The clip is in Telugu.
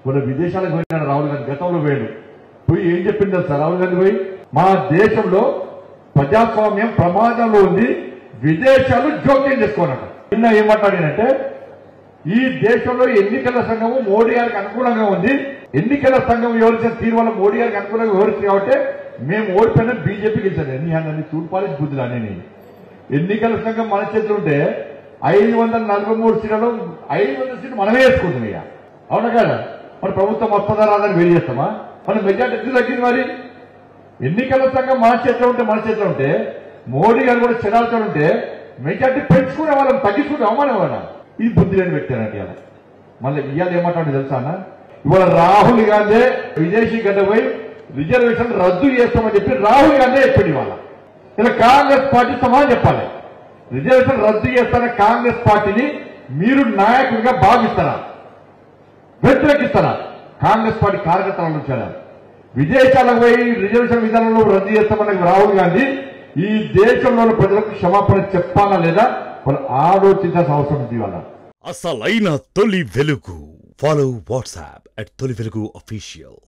మన విదేశాలకు పోయినాడు రాహుల్ గాంధీ, గతంలో పోయి ఏం చెప్పింది సార్ రాహుల్ గాంధీ పోయి, మా దేశంలో ప్రజాస్వామ్యం ప్రమాదంలో ఉంది, విదేశాలు జోక్యం చేసుకోనట. నిన్న ఏమంటాడంటే ఈ దేశంలో ఎన్నికల సంఘము మోడీ గారికి అనుకూలంగా ఉంది, ఎన్నికల సంఘం వివరించిన తీరు వల్ల మోడీ గారికి అనుకూలంగా వివరించింది కాబట్టి మేము ఓడిపోయినా బీజేపీకి ఇచ్చాను. ఎన్ని చూడుపాలి బుద్ధులు అని ఎన్నికల సంఘం మన చేతులు ఉంటే 543 సీట్లలో 500 సీట్లు మనమే వేసుకుంటుంది. ఇక అవునా కదా, మన ప్రభుత్వం వస్తుందా రాదని వేడి చేస్తామా? మన మెజార్టీ ఎందుకు తగ్గింది? మరి ఎన్నికల సంఘం మన చేతిలో ఉంటే మోడీ గారు కూడా చెడాలతో ఉంటే మెజార్టీ పెంచుకునే వాళ్ళని తగ్గించుకునే అవమానం వాళ్ళ ఈ బుద్ధి లేని పెట్టారంటే ఇలా. మళ్ళీ ఇవాళ ఏమంటాడు తెలుసా అన్న, ఇవాళ రాహుల్ గాంధీ విదేశీ గడ్డ పోయి రిజర్వేషన్ రద్దు చేస్తామని చెప్పి రాహుల్ గాంధీ చెప్పింది. వాళ్ళ ఇలా కాంగ్రెస్ పార్టీ సమాధానం చెప్పాలి. రిజర్వేషన్ రద్దు చేస్తాన కాంగ్రెస్ పార్టీని మీరు నాయకుడిగా భావిస్తారా, వ్యతిరేకిస్తారా? కాంగ్రెస్ పార్టీ కార్యకర్తలను వచ్చారా? విదేశాలకు పోయి రిజర్వేషన్ విధానంలో రద్దు చేస్తామన్న రాహుల్ గాంధీ ఈ దేశంలోని ప్రజలకు క్షమాపణ చెప్పాలా లేదా వాళ్ళు ఆలోచించాల్సిన అవసరం ఉంది. వాళ్ళ అసలైన తొలి వెలుగు. ఫాలో వాట్సాప్ @తొలి వెలుగు official.